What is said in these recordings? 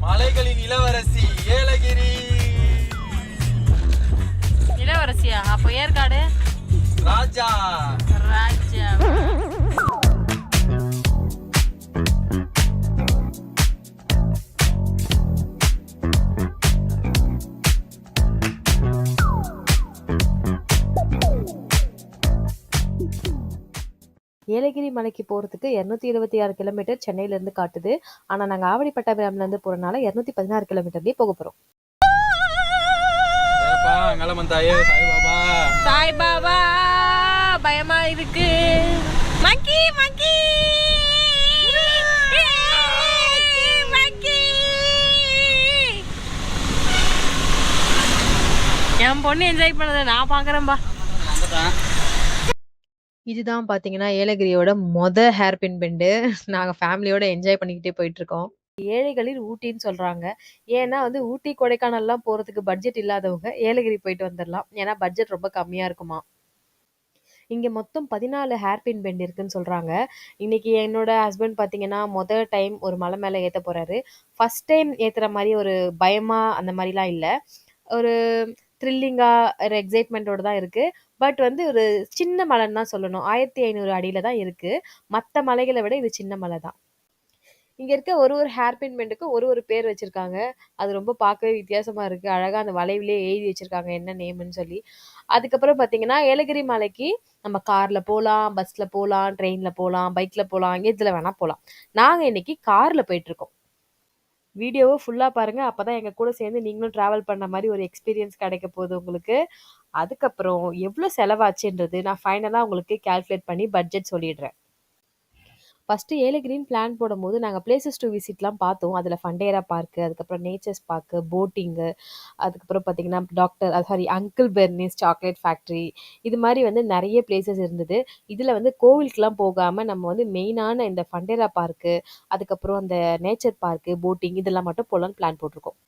மலைகளின் இளவரசி ஏலகிரி. இளவரசியா? அப்போ ஏற்காடு ராஜா. ராஜா. ஏலகிரி மலைக்கு போகிறதுக்கு 226 கிலோமீட்டர் சென்னையிலேருந்து காட்டுது. ஆனால் நாங்கள் ஆவடிப்பட்டாபிராம்லேருந்து போகிறனால 216 கிலோமீட்டர்லேயே போக போகிறோம். சாய்பாபா பயமா இருக்கு. மக்கி மக்கி மக்கி. என் பொண்ணு என்ஜாய் பண்ணதை நான் பார்க்குறேன்பா. இதுதான் பார்த்தீங்கன்னா ஏலகிரியோட ஹேர்பின் பெண்டு. நாங்கள் ஃபேமிலியோட என்ஜாய் பண்ணிக்கிட்டே போயிட்டுருக்கோம். ஏழைகளில் ஊட்டின்னு சொல்கிறாங்க. ஏன்னா வந்து ஊட்டி கொடைக்கானல்லாம் போகிறதுக்கு பட்ஜெட் இல்லாதவங்க ஏலகிரி போயிட்டு வந்துடலாம். ஏன்னா பட்ஜெட் ரொம்ப கம்மியாக இருக்குமா. இங்கே மொத்தம் 14 ஹேர்பின் பெண்ட் இருக்குன்னு சொல்கிறாங்க. இன்றைக்கி என்னோட ஹஸ்பண்ட் பார்த்தீங்கன்னா டைம் ஒரு மலை மேலே ஏற்ற போகிறாரு. ஃபஸ்ட் டைம் ஏற்றுற மாதிரி ஒரு பயமாக அந்த மாதிரிலாம் இல்லை. ஒரு த்ரில்லிங்காக ஒரு எக்ஸைட்மெண்ட்டோடு தான் இருக்குது. பட் வந்து ஒரு சின்ன மலைன்னு தான் சொல்லணும். 1500 அடியில் தான் இருக்குது. மற்ற மலைகளை விட இது சின்ன மலை தான். இங்கே இருக்க ஒரு ஹேர்பின் பெண்டுக்கும் ஒரு பேர் வச்சுருக்காங்க. அது ரொம்ப பார்க்கவே வித்தியாசமாக இருக்குது. அழகாக அந்த வளைவிலே எழுதி வச்சுருக்காங்க என்ன நேம்னு சொல்லி. அதுக்கப்புறம் பார்த்தீங்கன்னா ஏலகிரி மலைக்கு நம்ம காரில் போகலாம், பஸ்ஸில் போகலாம், ட்ரெயினில் போகலாம், பைக்கில் போகலாம், எதில் வேணால் போகலாம். நாங்கள் இன்றைக்கி காரில் போயிட்டுருக்கோம். வீடியோவை ஃபுல்லாக பாருங்கள். அப்போ தான் எங்கள் கூட சேர்ந்து நீங்களும் ட்ராவல் பண்ண மாதிரி ஒரு எக்ஸ்பீரியன்ஸ் கிடைக்க போகுது உங்களுக்கு. அதுக்கப்புறம் எவ்வளோ செலவாச்சுன்றது நான் ஃபைனலாக உங்களுக்கு கால்குலேட் பண்ணி பட்ஜெட் சொல்லிடுறேன். ஃபஸ்ட்டு ஏலகிரின்னு பிளான் போடும்போது நாங்கள் பிளேசஸ் டு விசிட்லாம் பார்த்தோம். அதில் ஃபண்டேரா பார்க்கு, அதுக்கப்புறம் நேச்சர்ஸ் பார்க்கு, போட்டிங்கு, அதுக்கப்புறம் பார்த்திங்கன்னா அங்கிள் பெர்னிஸ் சாக்லேட் ஃபேக்ட்ரி, இது மாதிரி வந்து நிறைய பிளேசஸ் இருந்தது. இதில் வந்து கோவிலுக்கெலாம் போகாமல் நம்ம வந்து மெயினான இந்த ஃபண்டேரா பார்க்கு, அதுக்கப்புறம் அந்த நேச்சர் பார்க்கு, போட்டிங் இதெல்லாம் மட்டும் போகலான்னு பிளான் போட்டிருக்கோம்.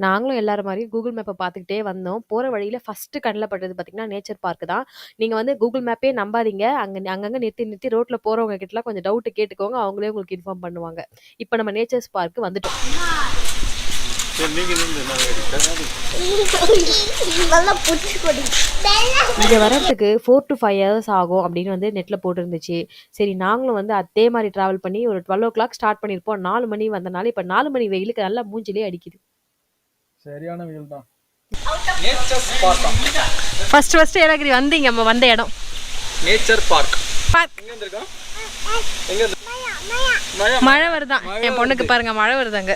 நாங்களும் எல்லாரும் மாதிரியும் கூகுள் மேப்பை பார்த்துக்கிட்டே வந்தோம். போகிற வழியில் ஃபஸ்ட்டு கண்ணில் பட்டது பார்த்திங்கன்னா நேச்சர் பார்க்கு தான். நீங்கள் வந்து கூகுள் மேப்பே நம்பாதீங்க. அங்கங்கே நிறுத்தி ரோட்டில் போகிறவங்க கிட்டலாம் கொஞ்சம் டவுட்டு கேட்டுக்கோங்க. அவங்களே உங்களுக்கு இன்ஃபார்ம் பண்ணுவாங்க. இப்போ நம்ம நேச்சர்ஸ் பார்க்கு வந்துட்டோம். இங்கே வரத்துக்கு 4 to 5 hours ஆகும் அப்படின்னு வந்து நெட்டில் போட்டுருந்துச்சு. சரி நாங்களும் வந்து அதே மாதிரி ட்ராவல் பண்ணி ஒரு 12 o'clock ஸ்டார்ட் பண்ணியிருப்போம். 4 மணி வந்தனால இப்போ 4 மணி வெயிலுக்கு நல்லா மூஞ்சிலே அடிக்குது. சரியான வெயில் தான். ஃபர்ஸ்ட் ஏலகிரி வந்து இங்கே நம்ம வந்த இடம் நேச்சர் பார்க். மழை வருதான். என் பொண்ணுக்கு பாருங்க மழை வருதாங்க.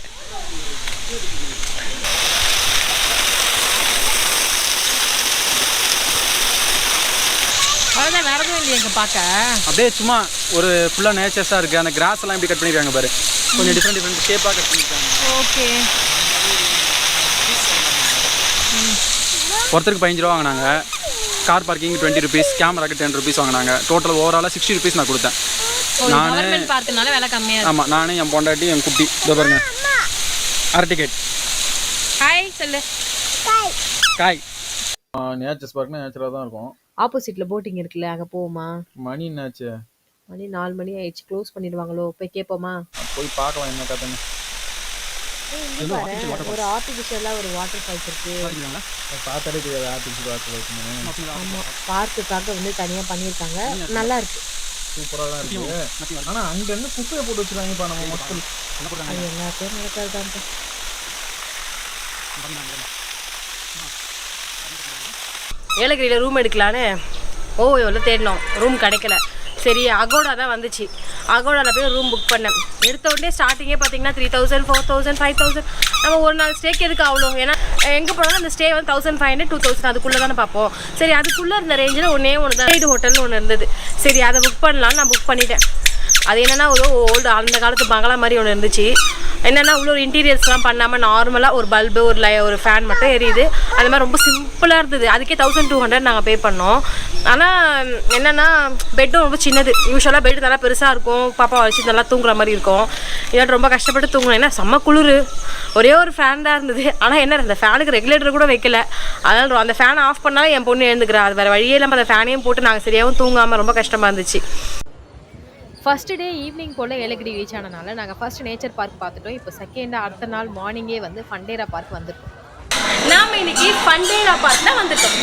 அவ்வளோதான், வேற எதுவும் இல்லையா இங்கே பார்க்க? அப்படியே சும்மா ஒரு ஃபுல்லாக நேச்சர்ஸாக இருக்குது. அந்த கிராஸ் எல்லாம் இப்படி கட் பண்ணியிருக்காங்க பாரு. கொஞ்சம் டிஃப்ரெண்ட் ஷேப்பாக கட் பண்ணியிருக்காங்க. ஓகே. ஒருத்தருக்கு 15 ரூபா வாங்கினாங்க. கார் பார்க்கிங் 20 rupees, கேமராக்கு 10 rupees வாங்கினாங்க. டோட்டல் ஓவராலாக 60 rupees நான் கொடுத்தேன். ஆமாம், நானே என் பொண்டாட்டி என் குட்டி இதோ பாருங்க அரை டிக்கெட். ஹாய் சொல்லு. காய் நேச்சர்ஸ் பார்க்னா நேச்சராக தான் இருக்கும். ஆப்போசிட்டில் போட்டிங் இருக்குல்ல, அங்கே போவோமா? மணி என்னாச்சு? மணி 4 மணி ஆயிடுச்சு. க்ளோஸ் பண்ணிடுவாங்களோ? போய் கேட்போமா? போய் பார்க்கலாம் என்ன கதைன்னு. ஒரு ஆர்டிஃபிஷியலாக ஒரு வாட்டர் ஃபால்ஸ் இருக்கு. பார்த்தாலே தெரியாது ஆர்டிஃபிஷியல் வாட்டர் ஃபால்ஸ். ஆமாம், பார்க்குக்காக வந்து தனியாக பண்ணியிருக்காங்க. நல்லா இருக்கு, சூப்பராக தான் இருக்கு. ஆனால் அங்கேருந்து குப்பையை போட்டு வச்சுருக்காங்கப்பா நம்ம மக்கள். அது எல்லாத்தையும் நடக்காது தான். ஏலகிரியில் ரூம் எடுக்கலான்னு எவ்வளோ தேடினோம், ரூம் கிடைக்கல. சரி அகோடா தான் வந்துச்சு. அகோடாவில் போய் ரூம் புக் பண்ணேன். எடுத்த உடனே ஸ்டார்டிங்கே பார்த்தீங்கன்னா 3000, 4000, 5000. நம்ம ஒரு நாள் ஸ்டேக்கு எதுக்கு அவ்வளோ? ஏன்னா எங்கே போனாலும் அந்த ஸ்டே வந்து 1500, 2000 அதுக்குள்ளே தானே பார்ப்போம். சரி அதுக்குள்ளே இருந்த ரேஞ்சில் ஒன்று தான் ரைடு ஹோட்டல்னு ஒன்று இருந்தது. சரி அதை புக் பண்ணலான்னு நான் புக் பண்ணிட்டேன். அது என்னென்னா ஒரு ஓல்டு அந்த காலத்து பங்களா மாதிரி ஒன்று இருந்துச்சு. என்னென்னா உள்ள ஒரு இன்டீரியர்ஸ்லாம் பண்ணாமல் நார்மலாக ஒரு பல்பு ஒரு ஃபேன் மட்டும் எரியுது. அந்த மாதிரி ரொம்ப சிம்பிளாக இருந்தது. அதுக்கே 1200 நாங்கள் பே பண்ணோம். ஆனால் என்னென்னா பெட்டும் ரொம்ப சின்னது. யூஸ்வலாக பெட் நல்லா பெருசாக இருக்கும், பாப்பா வச்சு நல்லா தூங்குற மாதிரி இருக்கும். இதாட்டு ரொம்ப கஷ்டப்பட்டு தூங்கணும். ஏன்னா செம்ம குளிர், ஒரே ஒரு ஃபேன் தான் இருந்தது. ஆனால் என்ன அந்த ஃபேனுக்கு ரெகுலேட்டர் கூட வைக்கல. அதனால் அந்த ஃபேனை ஆஃப் பண்ணாலும் என் பொண்ணு எழுந்துக்கிறா. அது வேறு வழியே இல்லாமல் அந்த ஃபேனையும் போட்டு நாங்கள் சரியாகவும் தூங்காமல் ரொம்ப கஷ்டமாக இருந்துச்சு. ஃபஸ்ட்டு டே ஈவினிங் போல் ஏலகிரி ரீச் ஆனனால நாங்கள் ஃபஸ்ட் நேச்சர் பார்க் பார்த்துட்டோம். இப்போ செகண்டாக அடுத்த நாள் மார்னிங்கே வந்து ஃபண்டேரா பார்க் வந்துட்டோம். நாம் இன்னைக்கு ஃபண்டேரா பார்க் தான் வந்துட்டோம்.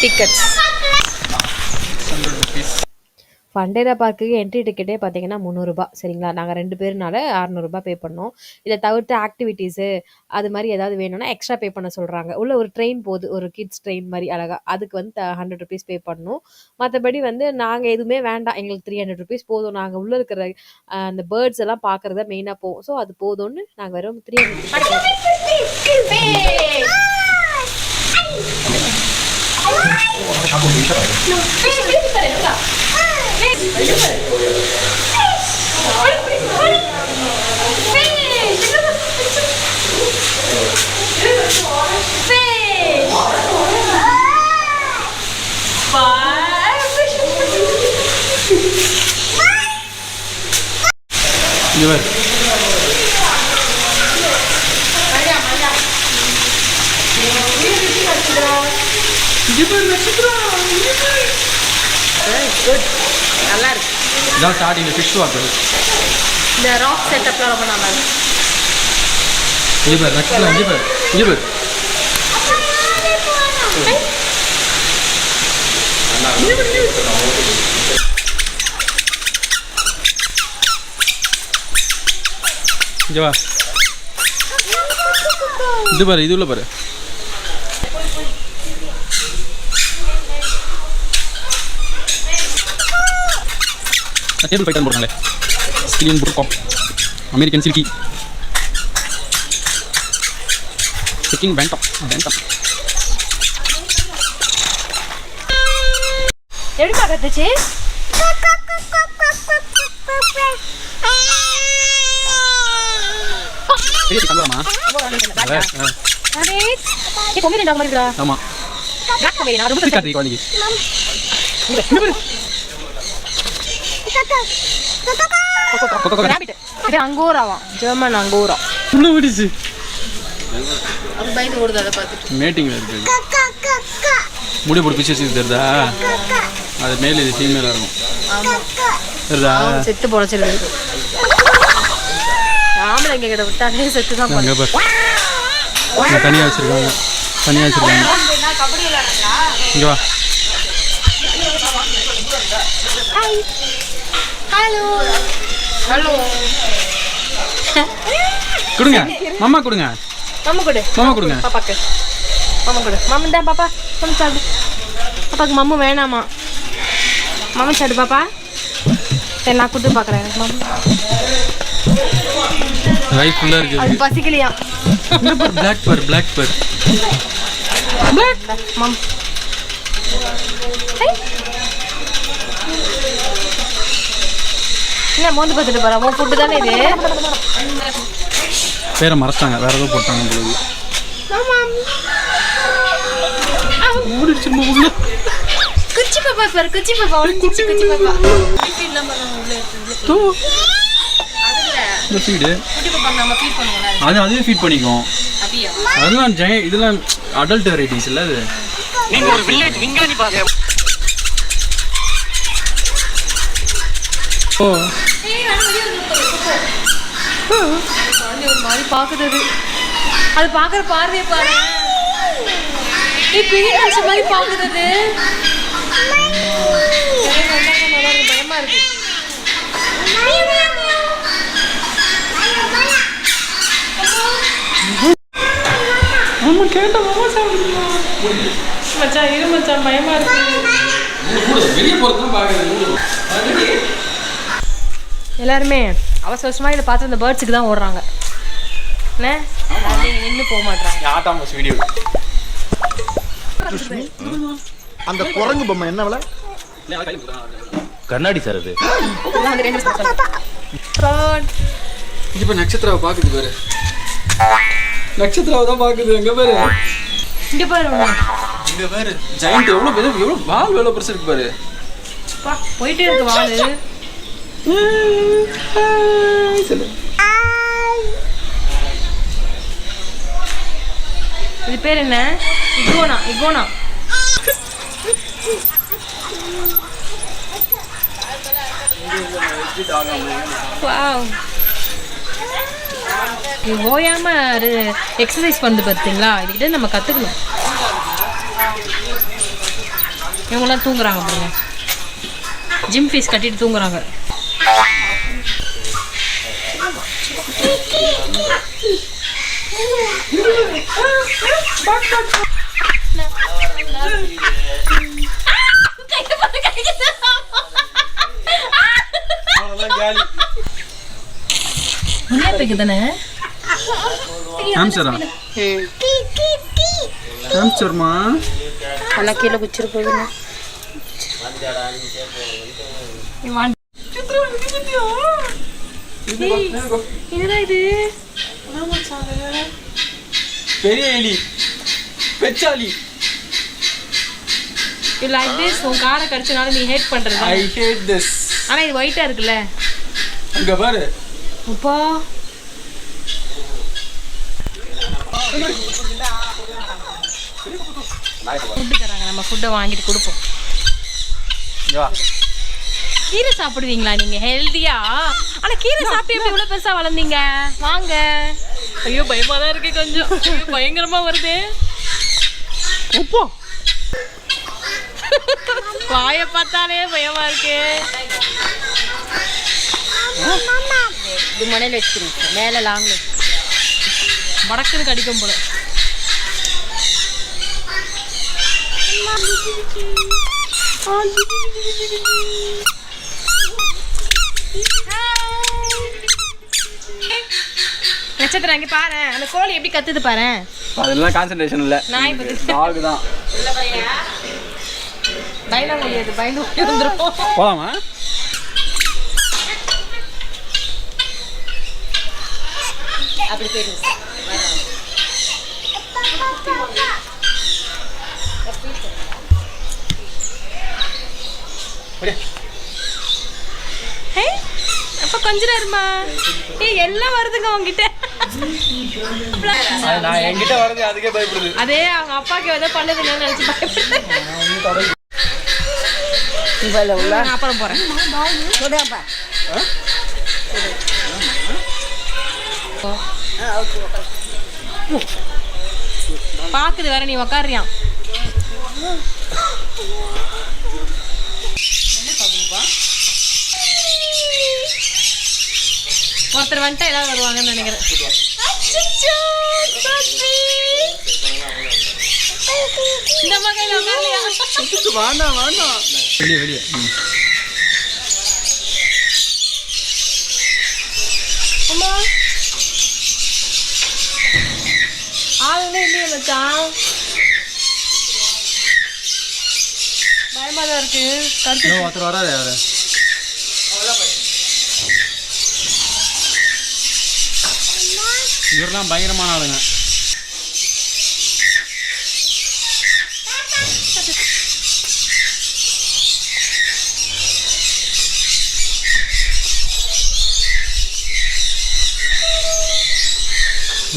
டிக்கெட்ஸ் ஃபண்டேரா பார்க்குக்கு என்ட்ரி டிக்கெட்டே பார்த்தீங்கன்னா 300 ரூபா. சரிங்களா, நாங்கள் 2 பேருனால 600 ரூபா பே பண்ணோம். இதை தவிர்த்து ஆக்டிவிட்டீஸு அது மாதிரி ஏதாவது வேணும்னா எக்ஸ்ட்ரா பே பண்ண சொல்கிறாங்க. உள்ள ஒரு ட்ரெயின் போகுது, ஒரு கிட்ஸ் ட்ரெயின் மாதிரி அழகாக, அதுக்கு வந்து 100 ருபீஸ் பே பண்ணணும். மற்றபடி வந்து நாங்கள் எதுவுமே வேண்டாம், எங்களுக்கு 300 ருபீஸ் போதும். நாங்கள் உள்ளே இருக்கிற அந்த பேர்ட்ஸ் எல்லாம் பார்க்குறத மெயினாக போகும். ஸோ அது போதும்னு நாங்கள் வெறும் 300 நல்லா இருக்கு. இதான் ஸ்டார்டிங் ஃபிஷ் வாட்டர். இந்த ராக் செட்டப்லாம் ரொம்ப நல்லா இருக்கு. இங்கே பாரு, நெக்ஸ்ட்லாம் இங்கே பாரு, இங்கே பாரு. இங்கே வா, இது பாரு, இது உள்ள பாரு. டேபிள் ஃபைட்டர் போடுறாங்களே, ஸ்கிலியன் புருக்கம், அமெரிக்கன் சில்கி, சிக்கிங் பேண்டம். எப்படி பார்த்துச்சு? ஆமா, அங்கோராவா, ஜெர்மன் அங்கோரா. அது பயந்து ஓடுது. அதை பார்த்துட்டு மேட்டிங்ல இருக்கு. முடி போட்டு பிச்சு வச்சு தெரியுதா? அது மேலே இது ஃபீமேலாக இருக்கும். தெரியுதா? செத்து பொழைச்சிருக்கு. ஆம்பளை எங்க கிட்ட விட்டாலே செத்து தான். அங்கே பாரு, தனியாக வச்சிருக்காங்க, தனியாக வச்சிருக்காங்க. இங்கே வா. ஹலோ ஹலோ, கொடுங்க மாமா, கொடுங்க மாமா கொடு, மாமா கொடுங்க பாப்பாக்கு. மாமா கொடு, மாமா தான் பாப்பா. மாமா சாடு. பாப்பாக்கு மாமா வேணாமா? மாமா சாடு பாப்பா. சரி நான் கொடுத்து பார்க்குறேன். எனக்கு மாமா ரைட் ஃபுல்லாக இருக்குது. அது பசிக்கலையா? பிளாக் பர், பிளாக் பர். மாம் என்ன மோந்து பார்த்துட்டு போகிறா? உன் ஃபுட்டு தானே இது? பேரை மறைச்சிட்டாங்க, வேற ஏதோ போட்டாங்க பொழுது. குச்சி பாப்பா சார், குச்சி பாப்பா, குச்சி குச்சி பாப்பா. அதுவே ஃபீட் பண்ணிக்கும். அதெல்லாம் இதெல்லாம் அடல்ட் வெரைட்டிஸ் இல்லை அது. நீங்க ஒரு வில்லேஜ் விஞ்ஞானி பாருங்க. ஒரு மாதிரி பாக்குது. அது பாக்குற பார்வையை பாரு. பெரிய மனுஷன் மாதிரி பாக்குது. பயமா இருக்கு. மச்சான் இரு மச்சான், பயமா இருக்கு. எல்லாருமே அவசர அவசரமாக இதை பார்த்து அந்த பேர்ட்ஸுக்கு தான் ஓடுறாங்க. என்ன நின்று போக மாட்டாங்க. அந்த குரங்கு பொம்மை என்ன விலை? கண்ணாடி சார் அது. இதெல்லாம் வந்து dangerous person. Fraud. இப்போ நட்சத்திராவை பார்க்குது பாரு. நட்சத்திராவை தான் பார்க்குது. எங்கே பாரு, இங்க பாரு ஒண்ணு. இங்கே பாரு. ஜெயண்ட் எவ்வளோ பெரிய, எவ்வளோ வால் எவ்வளோ பெருசு இருக்கு பாரு. பா போயிட்டே இருக்கு வாலு. சொல்லு. இது பேர் என்ன? இகோனா. இகோனா. வாவ். இது ஓயாம எக்ஸசைஸ் பண்ணுது பார்த்தீங்களா? இதுக்கிட்ட நம்ம கற்றுக்கணும். இவங்கெல்லாம் தூங்குறாங்க பாருங்க. ஜிம் ஃபீஸ் கட்டிட்டு தூங்குறாங்க. தானே ஆம்ஸ்டரா? ஆம்ஸ்டர்மா அண்ணா கீழே குச்சிரு போகுதுண்ணா. இதுதான் இது பெரிய எலி, பெச்சாலி. You like this? உன் காரை கடிச்சனால நீ ஹேட் பண்றது. I hate this. ஆனா இது ஒயிட்டா இருக்குல்ல. அங்க பாரு. அப்பா ஃபுட்டு தராங்க. நம்ம ஃபுட்டை வாங்கிட்டு கொடுப்போம். கீரை சாப்பிடுவீங்களா நீங்க? ஹெல்தியா? ஆனா கீரை சாப்பிட்டு எப்படி இவ்வளவு பெருசா வளர்ந்தீங்க? வாங்க. ஐயோ பயமா தான் இருக்கு கொஞ்சம். ஐயோ பயங்கரமா வருது. உப்போ வாயை பார்த்தாலே பயமா இருக்கு. இது மனையில் வச்சுக்கிறேன். மேலே லாங்ல வடக்குன்னு கடிக்கும் போல. நட்சத்திரம் அங்கே பாரு. அந்த கோழி எப்படி கத்துது பாரு. அதெல்லாம் கான்சென்ட்ரேஷன் இல்ல. நாய் பத்தி டாக் தான். பயந்து முடியாது. பயந்து வந்துரும். போலாமா? அப்படி போயிடுங்க. அப்ப கொஞ்ச நேரமா எல்லாம் வருதுங்க உங்ககிட்ட. நான் என்கிட்ட வரது அதுக்கே பயப்படுது. அதே அவங்க அப்பாக்கு ஏதோ பண்ணுதுங்கன்னு நினைச்சு பயப்படுது. அப்புறம் போறேன். பாக்குது வேற. நீ உக்காரியா? ஒருத்தர் வந்துட்டா எல்லாரும் வருவாங்கன்னு நினைக்கிறேன். இந்த மகையில உட்கார்லையா? வேண்டாம் வேண்டாம். வெளியே வெளியே. அம்மா ஆளுநே இல்லையே மச்சான். பயமா தான் இருக்கு. ஒருத்தர் வராது. யாரு இவரெல்லாம் பயங்கரமான ஆளுங்க.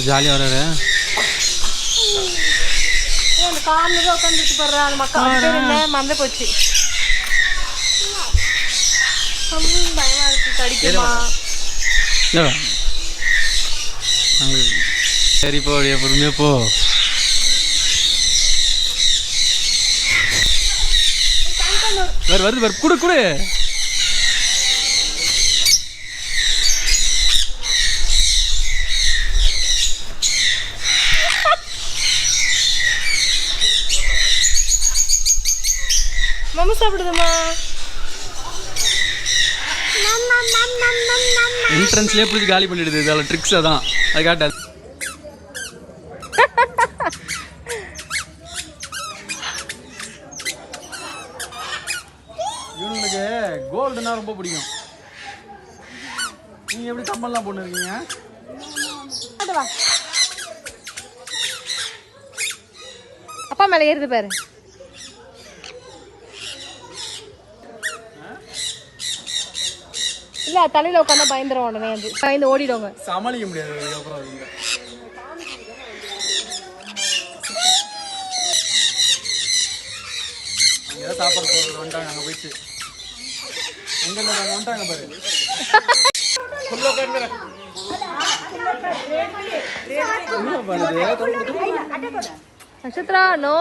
ஜாலியாக வர்றாரு. அந்த கார்ல உட்காந்துட்டு போடுற அந்த மக்கள் பேர் என்ன மறந்து போச்சு. பயமா இருக்கு. கடிக்குமா? சரி போ, பொறுமையா போ. வருது பாரு. குடு குடு. மாமா சாப்பிடுதுமா. என்ட்ரன்ஸ்லேயே பிடிச்சி காலி பண்ணிடுது. இதில் ட்ரிக்ஸ் தான். அது காட்டாது. இவனுக்கு கோல்டுனா ரொம்ப பிடிக்கும். நீங்கள் எப்படி கம்மல்லாம் போட்டுருக்கீங்க? அப்பா மேலே ஏறுது பாரு. இல்ல தலையில உட்காந்தா பயந்துரும் உடனே, அது பயந்து ஓடிடுவாங்க, சமாளிக்க முடியாது. அதுக்கப்புறம் அங்கே சாப்பாடு போடுறது வந்துட்டாங்க. அங்கே போயிட்டு எங்கே நாங்கள் வந்துட்டாங்க பாரு. நட்சத்திரா நோ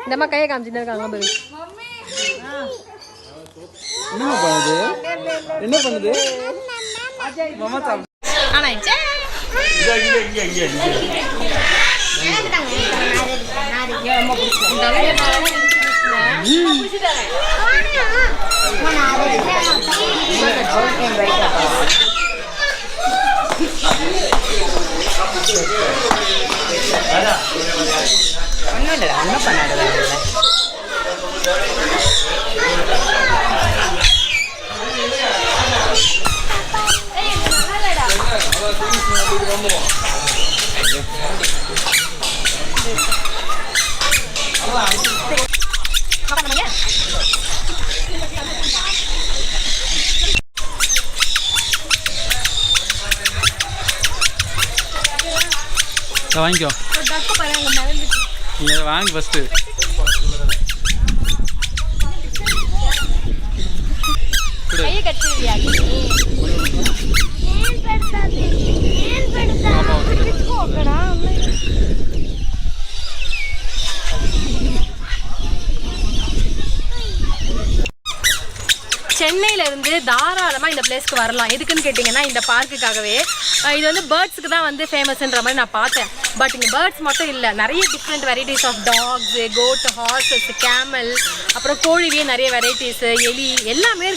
இந்த கையை காமிச்சுட்டு இருக்காங்க பாரு. என்ன பண்ணுது? என்ன பண்ணுது? ஆனா ஒன்றும் இல்லை, ஒன்றும் பண்ணாது. வாங்கிக்கோ. நீங்கள் வாங்கி ஃபஸ்ட்டு. கையை கட்டிடுறியா? சென்னையில இருந்து தாராளமா இந்த பிளேஸ்க்கு வரலாம். எதுக்குன்னு கேட்டிங்கன்னா இந்த பார்க்குக்காகவே. இது வந்து பேர்ட்ஸுக்கு தான் வந்து ஃபேமஸ்ன்ற மாதிரி நான் பார்த்தேன். பட் இங்கே பேர்ட்ஸ் மட்டும் இல்லை, நிறைய different varieties of dogs, goat, horses, camel, அப்புறம் கோழிலேயே நிறைய வெரைட்டிஸு, எலி எல்லாமே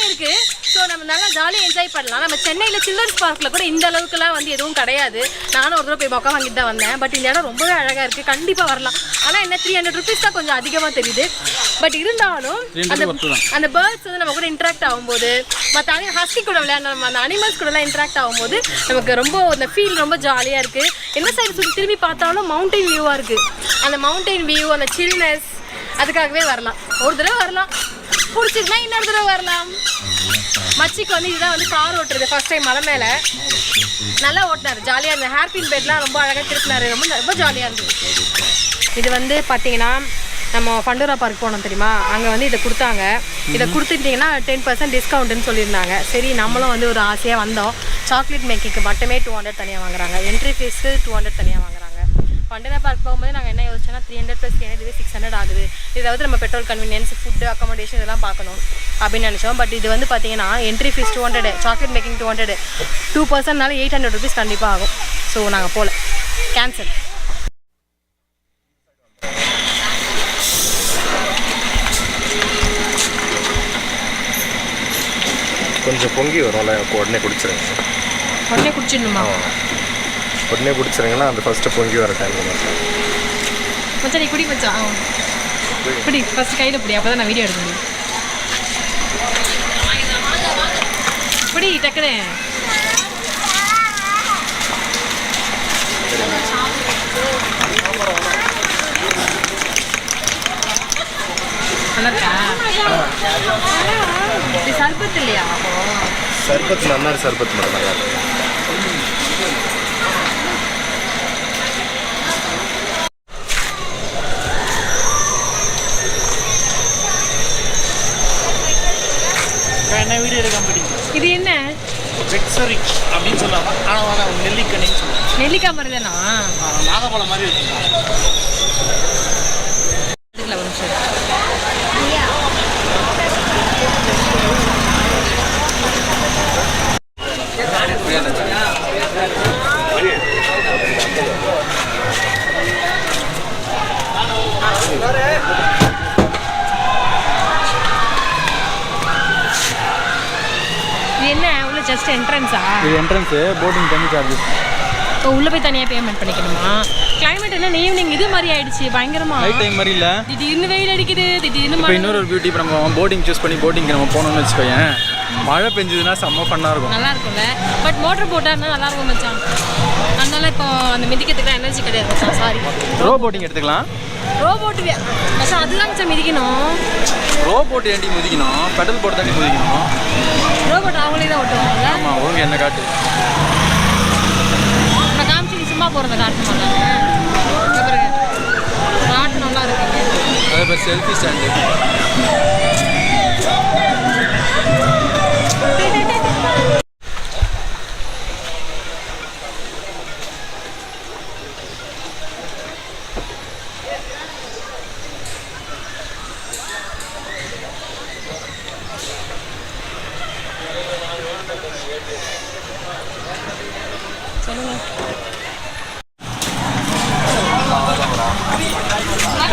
இருக்குது. ஸோ நம்ம நல்லா ஜாலியாக என்ஜாய் பண்ணலாம். நம்ம சென்னையில் சில்ட்ரன்ஸ் பார்க்கில் கூட இந்த அளவுக்குலாம் வந்து எதுவும் கிடையாது. நானும் ஒரு தடவை போய் மொக்கா வாங்கிட்டு தான் வந்தேன். பட் இந்த இடம் ரொம்பவே அழகாக இருக்குது, கண்டிப்பாக வரலாம். ஆனால் என்ன 300 ருபீஸ் தான் கொஞ்சம் அதிகமாக தெரியுது. பட் இருந்தாலும் அந்த பேர்ட்ஸ் வந்து நம்ம கூட இன்ட்ராக்ட் ஆகும்போது, மற்ற ஹஸ்கி கூட விளையாட, நம்ம அந்த அனிமல்ஸ் கூடலாம் இன்ட்ராக்ட் ஆகும்போது நமக்கு ரொம்ப அந்த ஃபீல் ரொம்ப ஜாலியாக இருக்குது. என்ன சைடு சுற்றி திரும்பி பார்த்தாலும் மவுண்டைன் வியூவாக இருக்குது. அந்த மவுண்டைன் வியூ, அந்த சில்னஸ், அதுக்காகவே வரலாம். ஒரு தடவை வரலாம், பிடிச்சிருந்தா இன்னொரு தடவை வரலாம். மச்சிக்கு வந்து இதுதான் வந்து கார் ஓட்டுறது ஃபர்ஸ்ட் டைம். மலை மேலே நல்லா ஓட்டினார், ஜாலியாக இருந்தது. ஹேர்பின் பெட்லாம் ரொம்ப அழகாக திருப்பினார், ரொம்ப ஜாலியாக இருந்தது. இது வந்து பார்த்தீங்கன்னா நம்ம ஃபண்டோரா பார்க் போனோம் தெரியுமா, அங்கே வந்து இதை கொடுத்தாங்க. இதை கொடுத்துட்டிங்கன்னா 10% டிஸ்கவுண்ட்டுன்னு சொல்லியிருந்தாங்க. சரி நம்மளும் வந்து ஒரு ஆசையாக வந்தோம். சாக்லேட் மேக்கிங்க்கு மட்டுமே 200 தனியாக வாங்குறாங்க, என்ட்ரி ஃபீஸு 200 தனியாக வாங்குறாங்க. ஃபண்டோரா பார்க் போகும்போது நாங்கள் என்ன யோசிச்சோன்னா 300 + 300 இதுவே 600 ஆகுது. இதாவது நம்ம பெட்ரோல் கன்வீனியன்ஸ், ஃபுட்டு, அக்காமடேஷன் இதெல்லாம் பார்க்கணும் அப்படின்னு நினச்சோம். பட் இது வந்து பார்த்தீங்கன்னா entry fees 200, chocolate making 200, 2%னால 800 rupees கண்டிப்பாக ஆகும். ஸோ நாங்கள் போகல, கேன்சல். கொஞ்சம் பொங்கி வரும்ல, உடனே குடிச்சிருங்க. உடனே குடிச்சிடணுமா? உடனே குடிச்சிருங்கன்னா அந்த ஃபஸ்ட்டு பொங்கி வர டைமில் மச்சான் நீ குடி மச்சான். குடி ஃபஸ்ட்டு கையில் பிடி, அப்போ தான் நான் வீடியோ எடுக்க முடியும். குடி டக்குனு. நல்லா இருக்கா? இது சர்பத் இல்லையா? அப்போ சர்பத் நன்னாரி சர்பத் மட்டும் நல்லா இருக்கும். என்ன வீடியோ எடுக்க முடியும்? இது என்ன வெக்ஸரி அப்படின்னு சொல்லாமா, ஆனால் நெல்லிக்கனின்னு சொல்லுவாங்க. நெல்லிக்காய் மாதிரி தானா? நாகப்பழம் மாதிரி இருக்கும். இதுல ஒரு நிமிஷம். ஜஸ்ட் என்ட்ரன்ஸா? இது என்ட்ரன்ஸு, போட்டிங் தண்ணி சார்ஜஸ். இப்போ உள்ளே போய் தனியாக பேமெண்ட் பண்ணிக்கணுமா? கிளைமேட் என்ன ஈவினிங் இது மாதிரி ஆயிடுச்சு பயங்கரமா. நைட் டைம் மாதிரி இல்லை, திடீர்னு வெயில் அடிக்குது, திடீர்னு இப்போ இன்னொரு பியூட்டி. இப்போ நம்ம போட்டிங் சூஸ் பண்ணி போட்டிங்க்கு நம்ம போனோம்னு வச்சுக்கோயேன், மழை பெஞ்சதுன்னா செம்ம ஃபன்னாக இருக்கும். நல்லா இருக்கும்ல. பட் மோட்டர் போட்டால் நல்லா இருக்கும் மச்சான். அதனால இப்போ அந்த மிதிக்கிறதுக்குலாம் எனர்ஜி கிடையாது மச்சான். சாரி. ரோ போட்டிங் எடுத்துக்கலாம். ரோ போட்டு மச்சான் அதுதான் மச்சான் மிதிக்கணும். ரோ போட்டு ஏண்டி மிதிக்கணும், பெடல் போட்டு தாண்டி மிதிக்கணும். ரோ போட்டு அவங்களே தான் ஓட்டுவாங்க. ஆமாம், ஒழுங்கு என்ன காட்டு. நான் காமிச்சு நீ சும்மா போகிறத காட்ட மாட்டாங்க. காட்டு நல்லா இருக்குங்க. அதே மாதிரி செல்ஃபி ஸ்டாண்டு.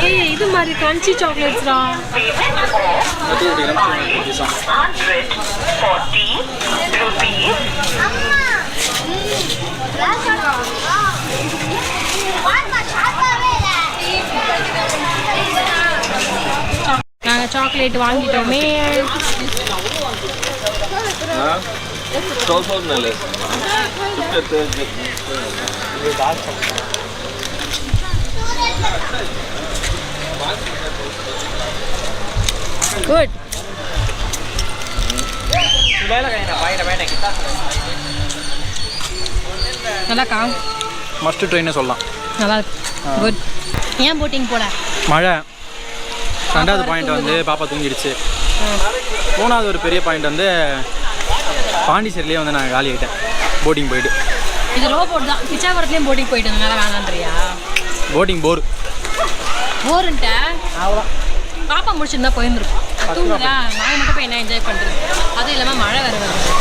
ஏய் இது மாதிரி கிரன்ச்சி சாக்லேட்ஸ்டா. நாங்கள் சாக்லேட் வாங்கிட்டோமே. குட். நல்லாக்கா? மஸ்ட் ட்ரெயின்னு சொல்லலாம். நல்லா இருக்கு. குட். ஏன் போட்டிங் போல? மழை. ரெண்டாவது பாயிண்ட் வந்து பாப்பா தூங்கிடுச்சு. மூணாவது ஒரு பெரிய பாயிண்ட் வந்து பாண்டிச்சேரியிலே வந்து நான் காலி ஆகிட்டேன் போட்டிங் போயிட்டு. இது ரோ போட் தான். பிச்சாவரத்துலேயும் போட்டிங் போயிட்டு இருந்தனால வேணான்றியா? போட்டிங் போர். போருன்ட்ட அவ்வளோ பாப்பா முடிச்சிருந்தா போயிருந்துருப்போம். தூங்குதா, நாங்கள் மட்டும் போய் என்ன என்ஜாய் பண்ணுறது. அதுவும் இல்லாமல் மழை வேறு வருது.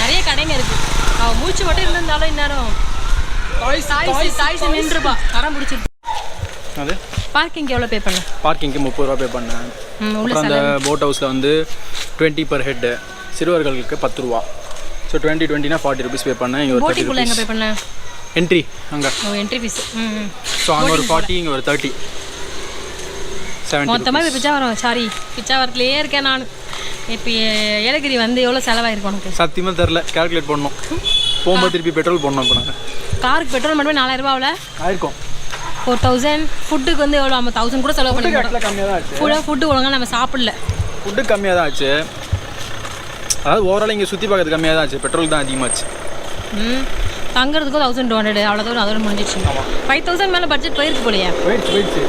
நிறைய கடைங்க இருக்குது. அவள் மூச்சு மட்டும் இருந்திருந்தாலும் இந்நேரம் தாய்ஸ் நின்றுப்பா. கடன் பிடிச்சிருக்கு. அது பார்க்கிங் எவ்வளோ பே பண்ண? பார்க்கிங்க்கு 30 ரூபா பே பண்ணேன். அப்புறம் அந்த போட் ஹவுஸில் வந்து 20 per head, சிறுவர்களுக்கு 10 ரூபா. ஸோ 20 40 rupees பே பண்ணேன். இங்கே ஒரு 30 போட்டிங்குள்ளே எங்கே பே பண்ண? என்ட்ரி அங்கே. Entry fees. ஸோ அங்கே ஒரு 40, இங்கே ஒரு 30, 70. மொத்தமாக இப்போ பிச்சாவரம், சாரி பிச்சாவரத்துலேயே இருக்கேன் நான். இப்போ ஏலகிரி வந்து எவ்வளோ செலவாயிருக்கும் உனக்கு? சத்தியமாக தெரில, கால்குலேட் பண்ணோம். போகும்போது திருப்பி பெட்ரோல் போடணும். இப்போ நாங்கள் காருக்கு பெட்ரோல் மட்டுமே 4000 ரூபாவில் ஆயிருக்கும். 4000. ஃபுட்டுக்கு வந்து எவ்வளோ? நம்ம 1000 கூட செலவு பண்ணி கம்மியாக தான் ஆச்சு. ஃபுட்டு ஒழுங்காக நம்ம சாப்பிடல. ஃபுட்டு கம்மியாக தான் ஆச்சு. அதாவது ஓவரால் இங்கே சுற்றி பார்க்கறது கம்மியாக தான் ஆச்சு. பெட்ரோல் தான் அதிகமாச்சு. தங்குறதுக்கும் 1200 அவ்வளோதான். அதோட முடிஞ்சிடுச்சு. 5000 மேலே பட்ஜெட் போயிருக்கு போலையே. போயிடுச்சு.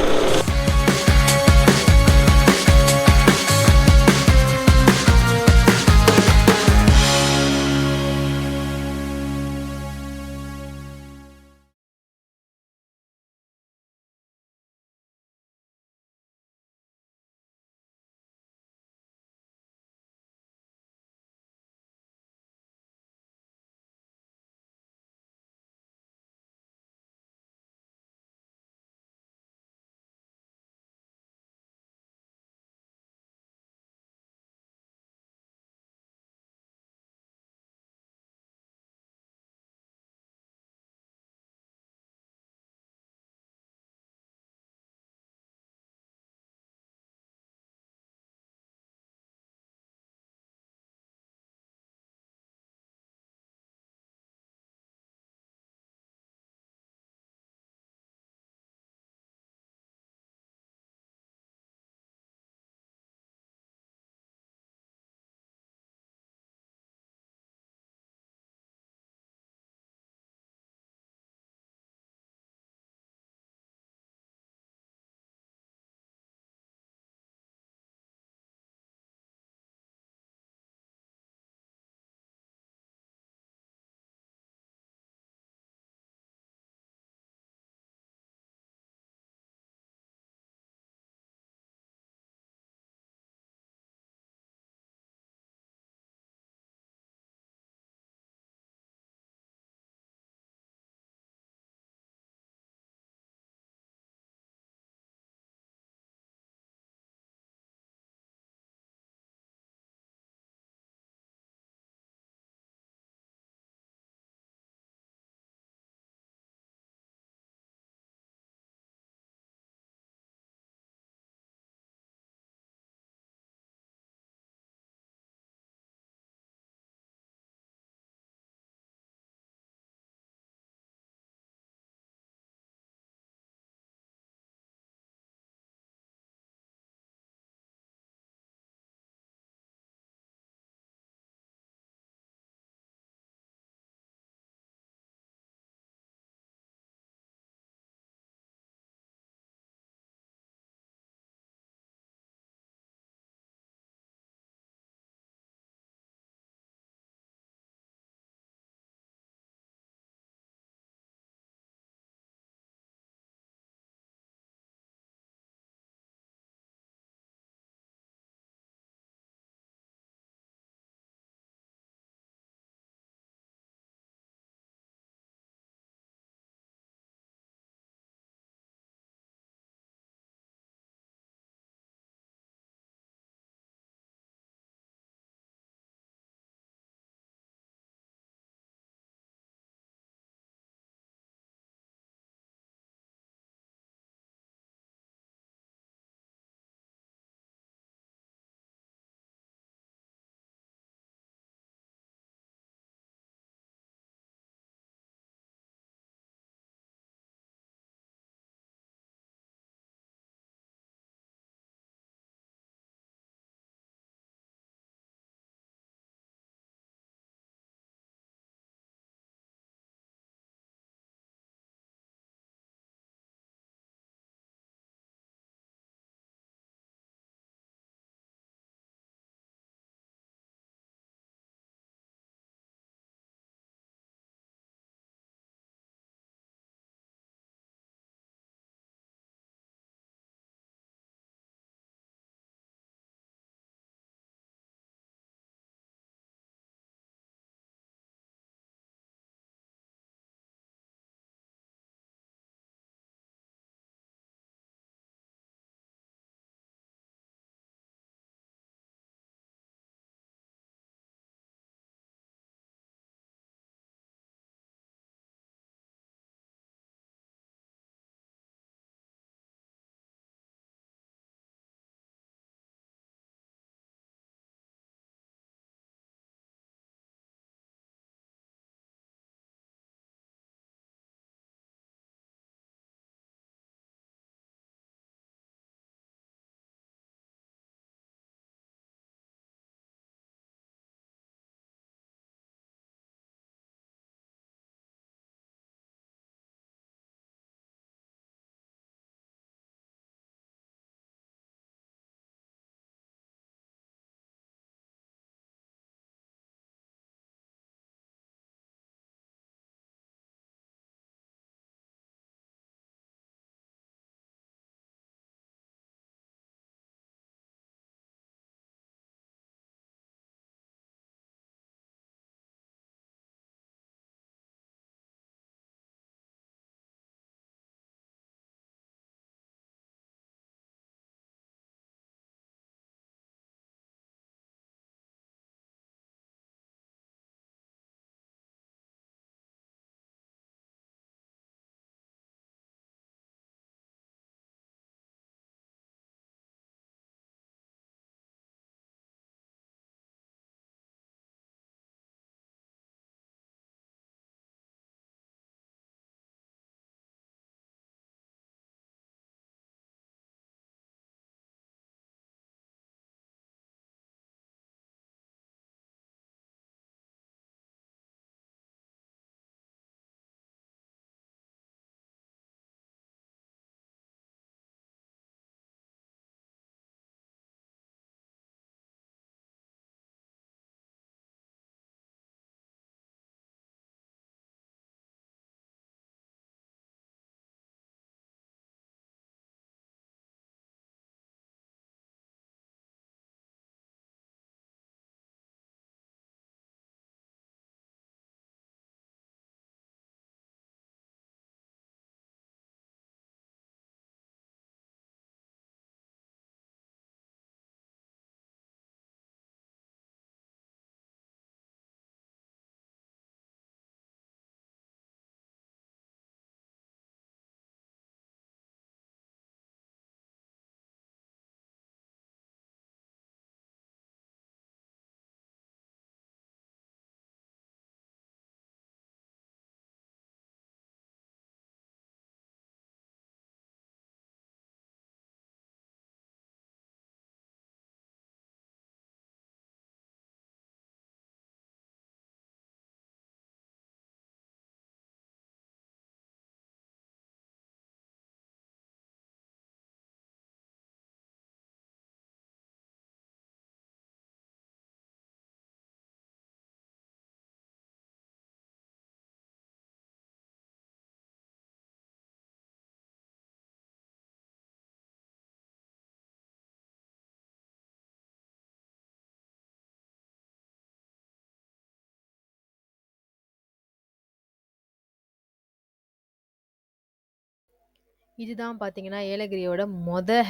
இதுதான் பார்த்தீங்கன்னா, ஏலகிரியோட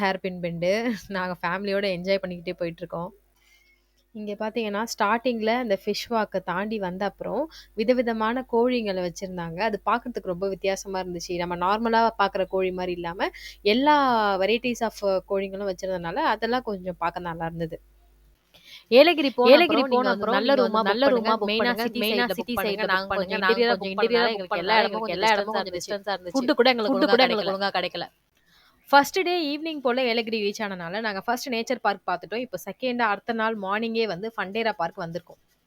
ஹேர்பின் பெண்டு. நாங்க ஃபேமிலியோட என்ஜாய் பண்ணிக்கிட்டே போயிட்டுருக்கோம். இங்க பார்த்தீங்கன்னா, ஸ்டார்ட்டிங்ல இந்த ஃபிஷ் வாக்க தாண்டி வந்த அப்புறம், விதவிதமான கோழிங்கள வச்சிருந்தாங்க. அது பார்க்கறதுக்கு ரொம்ப வித்தியாசமா இருந்துச்சு. நம்ம நார்மலா பார்க்குற கோழி மாரி இல்லாம, எல்லா வெரைட்டீஸ் ஆஃப் கோழிங்களும் வச்சிருந்தனால, அதெல்லாம் கொஞ்சம் பார்க்க நல்லா இருந்தது. ஏலகிரி போன அப்புறம் நல்ல ரூமா புக் பண்ணுங்க. மெயினா சிட்டி சைடுல புக் பண்ணுங்க. நாங்க கொஞ்சம் இன்டீரியரா எங்களுக்கு எல்லா இடமும் கொஞ்சம் டிஸ்டன்ஸா இருந்துச்சு. ஃபுட் கூட எங்களுக்கு ஒழுங்கா கிடைக்கல. ஃபர்ஸ்ட் டே ஈவினிங் போல ஏலகிரி ரீச் ஆனனால, நாங்க ஃபர்ஸ்ட் நேச்சர் பார்க் பார்த்துட்டோம். இப்போ செகண்டா அடுத்த நாள் மார்னிங்கே வந்து ஃபண்டேரா பார்க் வந்திருக்கோம்.